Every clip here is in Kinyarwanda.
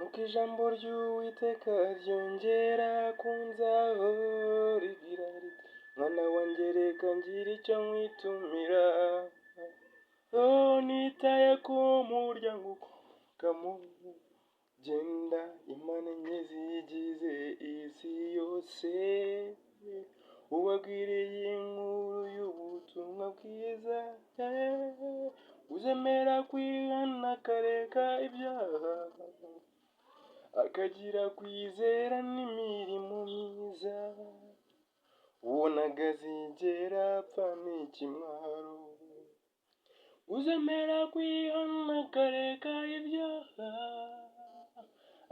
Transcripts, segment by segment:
Nuko ijambo ry'Uwiteka ryongera kunzaho rigira riti mwana wanjye reka ngire icyo nkwitumira nitaye ku muryango ukomokamo genda Imana enye zigize isi yose ubabwiriye inkuru y'ubutumwa bwiza uzemera kwihana akareka ibyaha akagira kwizera n'imirimo myiza ubonaga azigera apfa n'ikimwaro uzemera kwihana akareka ibyaha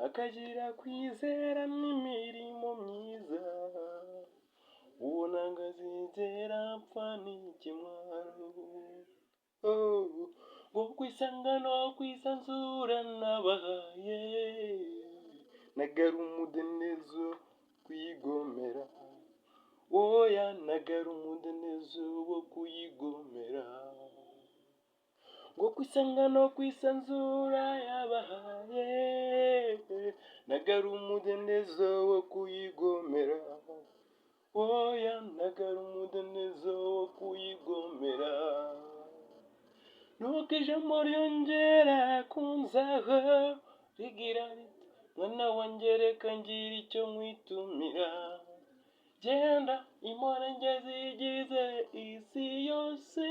akagira kwizera n'imirimo myiza ubonaga azigera apfa n'ikimwaro ngo kwisangano kwisanzura nabahaye nagara umudendezo kwigomera oya nagara umudendezo wo kuyigomera ngo kwisangano kwisanzura yabahaye nagara umudendezo wo kuyigomera oya nagara umudendezo wo kuyigomera nuko ijambo ryongera kunzaho rigira riti mwana wanjye reka ngire icyo nkwitumira genda Imana enye zigize isi yose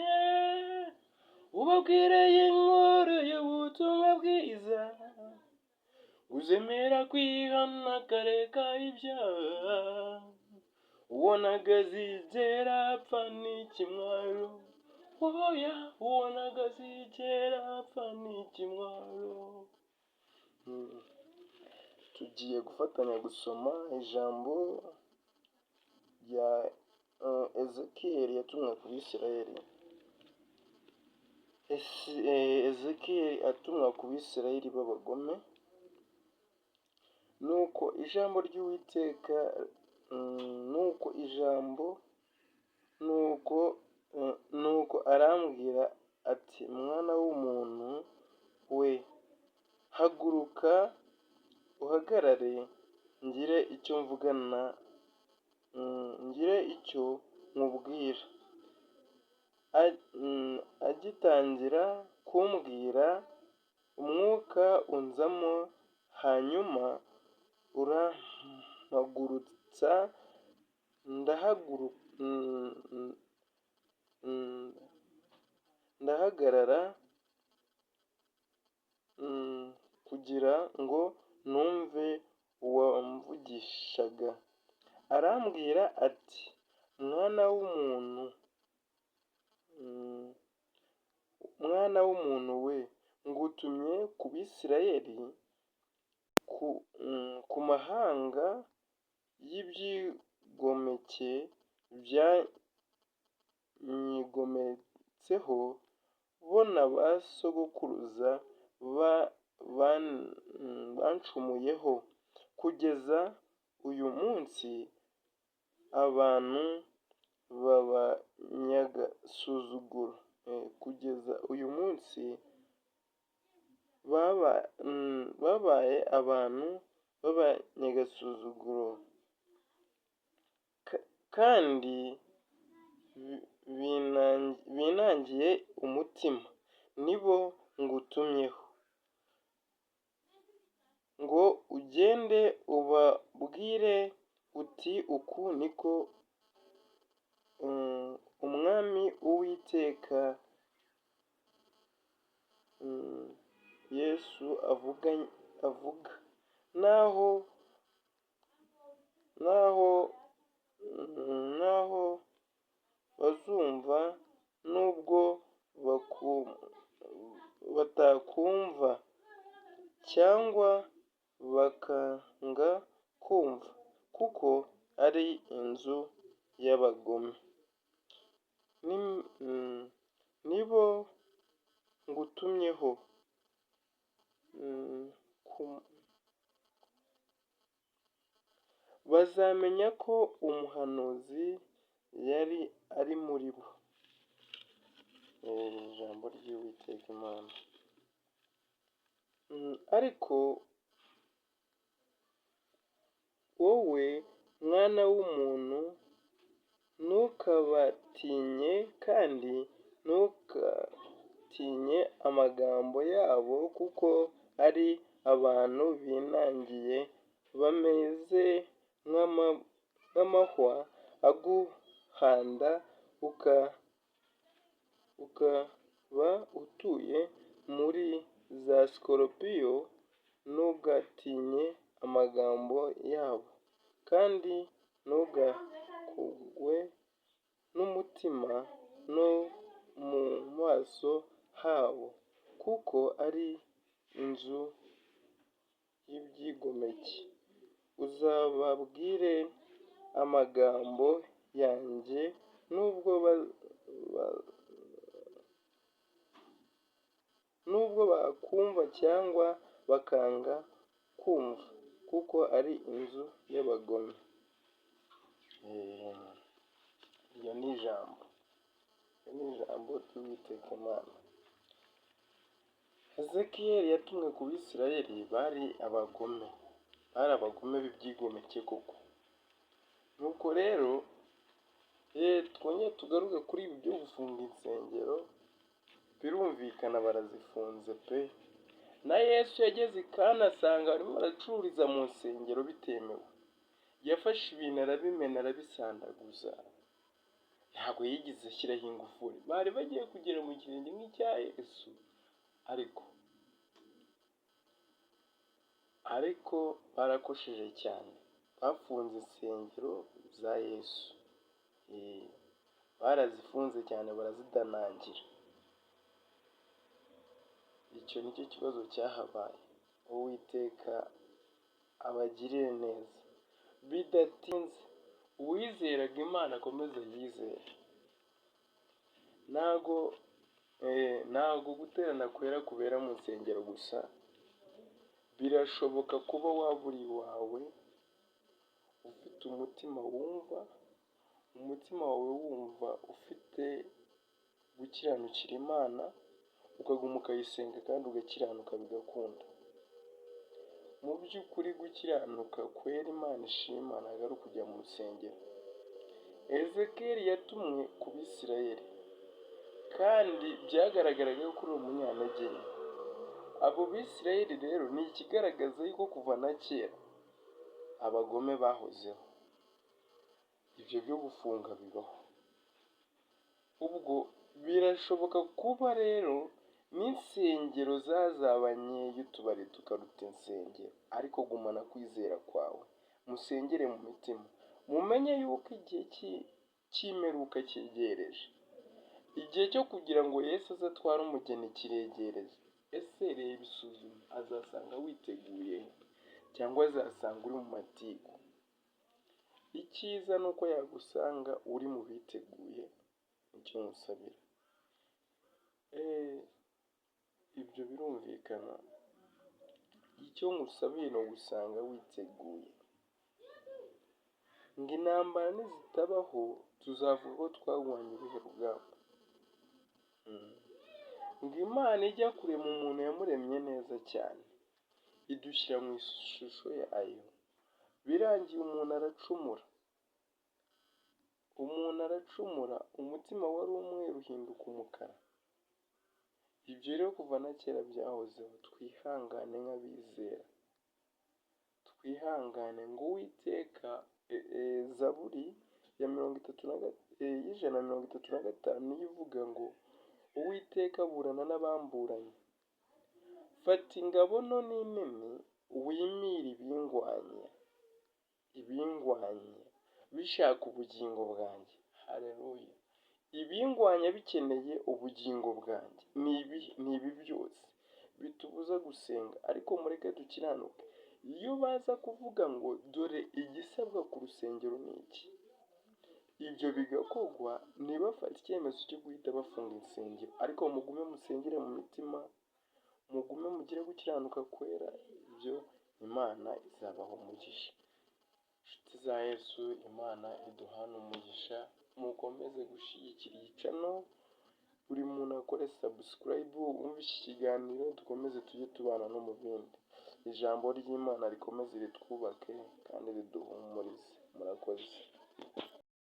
ubabwire inkuru y'ubutumwa bwiza uzemera kwihana akareka ibyaha ubonaga azigera apfa n'ikimwaro oya ubonaga azigera apfa n'ikimwaro. Tugiye gufatanya gusoma ijambo rya Ezekiyeli yatumwe ku Bisirayeli. Ezekiyeli atumwa ku Bisirayeli b'abagome. Nuko ijambo ry'Uwiteka nuko arambwira ati mwana w'umuntu we haguruka uhagarare ngire icyo nkubwira. Agitangira kumbwira umwuka unzamo hanyuma urampagurutsa ndahagarara kugira ngo numve uwamvugishaga. Arambwira ati mwana w'umuntu we ngutumye ku Bisirayeli ku mahanga y'ibyigomeke byanyigometseho bo na ba sogokuruza bancumuyeho kugeza uyu munsi abantu b'abanyagasuzuguro babaye abantu b'abanyagasuzuguro kandi binangiye umutima nibo ngutumyeho ngo ugende ubabwire uti uku niko umwami Uwiteka Yesu avuga naho bazumva nubwo batakumva cyangwa bakanga kumva kuko ari inzu y'abagome nibo ngutumyeho bazamenya ko umuhanuzi yari ari muri bo. Ijambo ry'Uwiteka Imana. Ariko wowe mwana w'umuntu, ntukabatinye kandi ntugatinye amagambo yabo, kuko ari abantu binangiye, bameze nk'amahwa aguhanda, ukaba utuye muri za sikorupiyo. Ntugatinye amagambo yabo, kandi ntugakugwe n'umutima no mu maso habo, kuko ari inzu y'ibyigomeke. Uzababwire amagambo yanjye, nubwo bakumva cyangwa bakanga kumva, kuko ari inzu y'abagome. Iryo ni ijambo ry'Uwiteka Imana. Ezekiyeli yatumwe ku Bisirayeli bari abagome b'ibyigomeke koko. Nuko rero twongere tugaruke kuri ibi byo gufunga insengero. Birumvikana barazifunze pe. Na Yesu yageze i Kana asanga barimo baracururiza mu nsengero bitemewe. Yafashe ibintu arabimena, arabisandaguza. Ntabwo yigeze ashyiraho ingufuri. Bari bagiye kugera mu kirenge nk'icya Yesu, ariko barakosheje cyane. Bafunze insengero za Yesu. Barazifunze cyane, barazidanangira. Icyo nicyo kibazo cyahabaye. Uwiteka abagirire neza. Bidatinze, uwizeraga Imana akomeze yizere. Ntago guterana kwera kubera mu nsengero gusa. Birashoboka kuba waba uri iwawe, ufite umutima wawe wumva ufite gukiranukira Imana, ukaguma ukayisenga kandi ugakiranuka bigakunda. Mu by'ukuri gukiranuka kwera Imana ishima ntabwo ari ukujya mu rusengero. Ezekiyeli yatumwe ku Bisirayeli, kandi byagaragaraga ko uri umunyantege nke. Abo Bisirayeli rero ni ikigaragaza yuko kuva na kera abagome bahozeho. Ibyo byo gufunga bibaho. Ubwo birashoboka kuba rero n'insengero zazabanye, utubari tukaruta insengero, ariko gumana kwizera kwawe. Musengere mu mitima. Mumenye yuko igihe cy'imperuka cyegereje. Igihe cyo kugira ngo Yesu aze atware umugeni kiregereje. Ese reba isuzume, azasanga witeguye cyangwa azasanga uri mu matiku? Icyiza ni uko yagusanga uri mu biteguye. Nicyo musabira. Ibyo birumvikana. Icyo ngusabiye ni ugusanga witeguye. Ngo intambara nizitabaho, tuzavuga ko twagwanye uruhe rugamba. Ngo Imana ijya kurema umuntu yamuremye neza cyane, idushyira mu ishusho yayo. Birangiye umuntu aracumura, umutima wari umweru uhinduka umukara. Ibyo rero kuva na kera byahozeho. Twihangane nk'abizera. Twihangane ngo Uwiteka, Zaburi ya 135 niyo ivuga ngo Uwiteka aburana n'abamburanye. Fata ingabo nto n'inini, wimire ibingwanya bishaka ubugingo bwanjye. Haleluya. Ibingwanya bikeneye ubugingo bwanjye ni ibi byose bitubuza gusenga. Ariko mureke dukiranuke. Iyo baza kuvuga ngo dore igisabwa ku rusengero ni iki, ibyo bigakorwa, ntibafate icyemezo cyo guhita bafunga insengero. Ariko mugume musengere mu mitima, mugume mugire gukiranuka kwera. Ibyo Imana izabaha umugisha. Inshuti za Yesu, Imana iduhana umugisha. Mukomeze gushyigikira iyi channel. Buri muntu akore subscribe, wumve iki kiganiro, dukomeze tujye tubana no mu bindi. ijambo ry'Imana rikomeze ritwubake kandi riduhumurize.